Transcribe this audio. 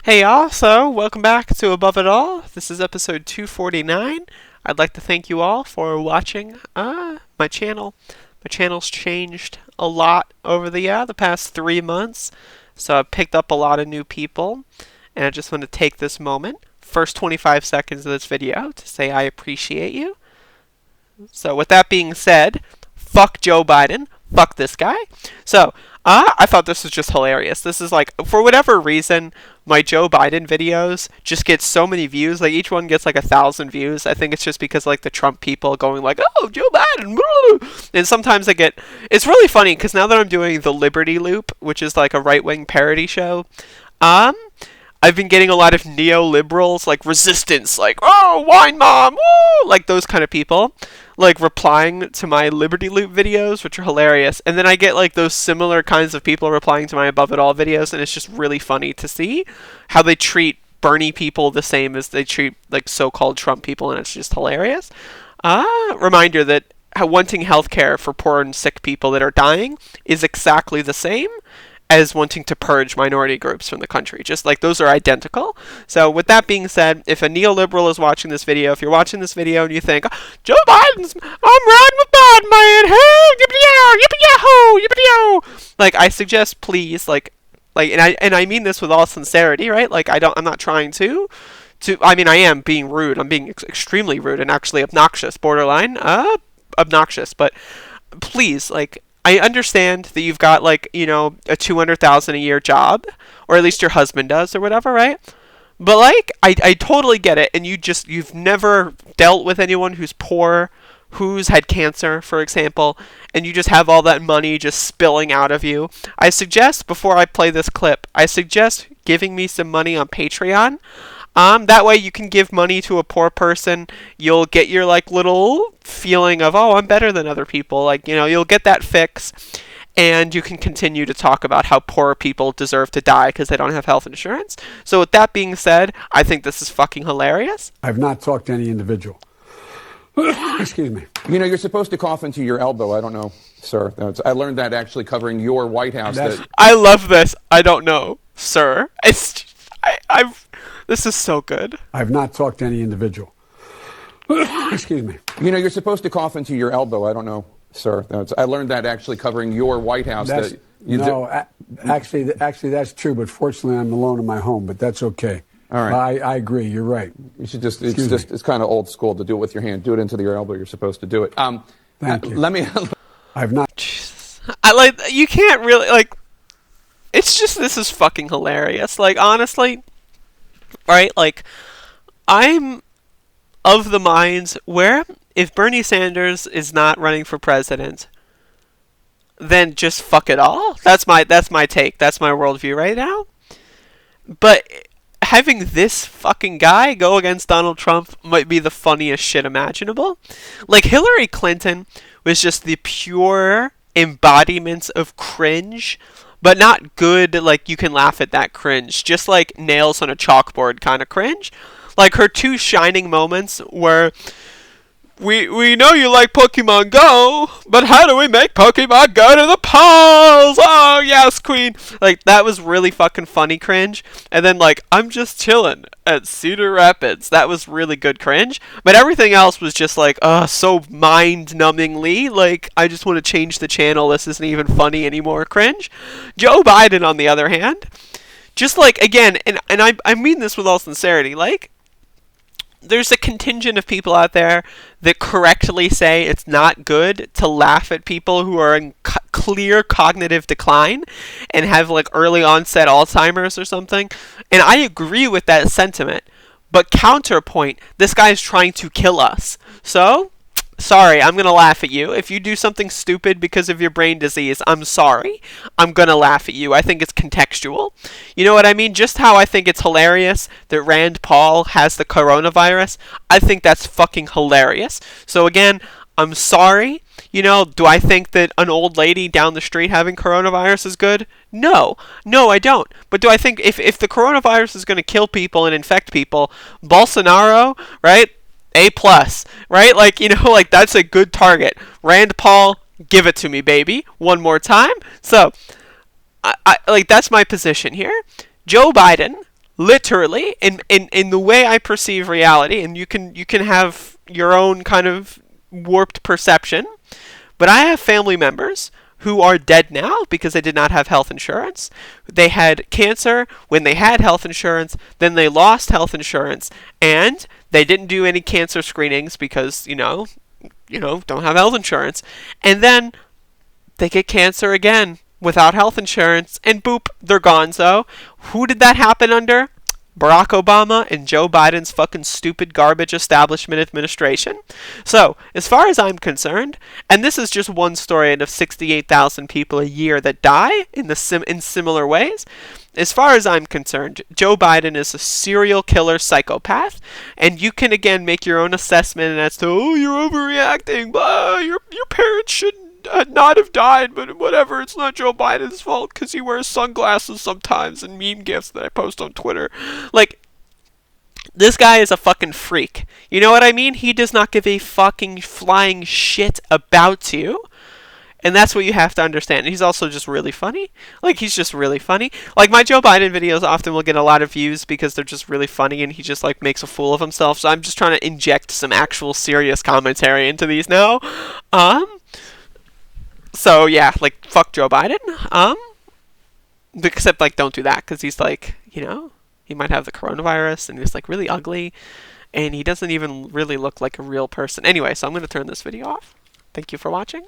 Hey y'all, so welcome back to Above It All. This is episode 249. I'd like to thank you all for watching my channel. My channel's changed a lot over the past 3 months, so I've picked up a lot of new people, and I just want to take this moment, first 25 seconds of this video, to say I appreciate you. So with that being said, fuck Joe Biden, fuck this guy. So, I thought this was just hilarious. This is like, for whatever reason, my Joe Biden videos just get so many views. Like, each one gets like 1,000 views. I think it's just because like the Trump people going like, oh, Joe Biden, blah. And sometimes I get, it's really funny because now that I'm doing the Liberty Loop, which is like a right-wing parody show, I've been getting a lot of neoliberals, like resistance, like, oh, wine mom, woo, like those kind of people, like replying to my Liberty Loop videos, which are hilarious. And then I get like those similar kinds of people replying to my Above It All videos, and it's just really funny to see how they treat Bernie people the same as they treat like so-called Trump people, and it's just hilarious. Reminder that wanting healthcare for poor and sick people that are dying is exactly the same as wanting to purge minority groups from the country. Just like those are identical. So with that being said, if a neoliberal is watching this video, if you're watching this video and you think, Joe Biden's, I'm riding with Biden, man, hey, yippee-yah, yippee-yahoo, yippee-yahoo. Like, I suggest please, and I mean this with all sincerity, right? Like, I'm not trying I mean, I am being rude. I'm being extremely rude and actually obnoxious, borderline, obnoxious. But please, like, I understand that you've got like, a $200,000 a year job, or at least your husband does or whatever, right? But like, I totally get it, and you've never dealt with anyone who's poor, who's had cancer, for example, and you just have all that money just spilling out of you. I suggest, before I play this clip, giving me some money on Patreon. That way you can give money to a poor person. You'll get your like little feeling of, oh, I'm better than other people. Like, you'll get that fix, and you can continue to talk about how poor people deserve to die because they don't have health insurance. So with that being said, I think this is fucking hilarious. I've not talked to any individual. Excuse me. You're supposed to cough into your elbow. I don't know, sir. I learned that actually covering your White House. I love this. I don't know, sir. This is so good. I've not talked to any individual. Excuse me. You're supposed to cough into your elbow. I don't know, sir. I learned that actually covering your White House. Actually, that's true. But fortunately, I'm alone in my home. But that's okay. All right. I agree. You're right. You should it's kind of old school to do it with your hand. Do it into your elbow. You're supposed to do it. Thank you. Let me. I've not. Jesus. You can't really like. It's just, this is fucking hilarious. Like, honestly, right? Like, I'm of the minds where if Bernie Sanders is not running for president, then just fuck it all. That's my take. That's my worldview right now. But having this fucking guy go against Donald Trump might be the funniest shit imaginable. Like, Hillary Clinton was just the pure embodiment of cringe, but not good, like, you can laugh at that cringe. Just like nails on a chalkboard kind of cringe. Like, her two shining moments were, we know you like Pokemon Go, but how do we make Pokemon go to the polls? Oh, yes, queen. Like, that was really fucking funny cringe. And then, like, I'm just chilling at Cedar Rapids. That was really good cringe. But everything else was just, like, so mind-numbingly, like, I just want to change the channel. This isn't even funny anymore cringe. Joe Biden, on the other hand, just, like, again, and I mean this with all sincerity, like, there's a contingent of people out there that correctly say it's not good to laugh at people who are in clear cognitive decline and have like early onset Alzheimer's or something. And I agree with that sentiment. But counterpoint, this guy is trying to kill us. So, sorry, I'm going to laugh at you. If you do something stupid because of your brain disease, I'm sorry. I'm going to laugh at you. I think it's contextual. You know what I mean? Just how I think it's hilarious that Rand Paul has the coronavirus, I think that's fucking hilarious. So again, I'm sorry. Do I think that an old lady down the street having coronavirus is good? No. No, I don't. But do I think if the coronavirus is going to kill people and infect people, Bolsonaro, right? A+, right? Like, like that's a good target. Rand Paul, give it to me, baby. One more time. So, I like, that's my position here. Joe Biden, literally, in the way I perceive reality, and you can have your own kind of warped perception, but I have family members who are dead now because they did not have health insurance. They had cancer when they had health insurance, then they lost health insurance, and they didn't do any cancer screenings because, don't have health insurance. And then they get cancer again without health insurance, and boop, they're gonzo. Who did that happen under? Barack Obama and Joe Biden's fucking stupid garbage establishment administration. So, as far as I'm concerned, and this is just one story out of 68,000 people a year that die in similar ways, as far as I'm concerned, Joe Biden is a serial killer psychopath, and you can again make your own assessment as to, oh, you're overreacting, blah, your parents shouldn't not have died, but whatever, it's not Joe Biden's fault because he wears sunglasses sometimes and meme gifs that I post on Twitter. Like, this guy is a fucking freak. You know what I mean? He does not give a fucking flying shit about you. And that's what you have to understand. He's also just really funny. Like, he's just really funny. Like, my Joe Biden videos often will get a lot of views because they're just really funny and he just, like, makes a fool of himself. So I'm just trying to inject some actual serious commentary into these now. So yeah, like, fuck Joe Biden. Except, like, don't do that because he's like, he might have the coronavirus and he's like really ugly and he doesn't even really look like a real person. Anyway, so I'm going to turn this video off. Thank you for watching.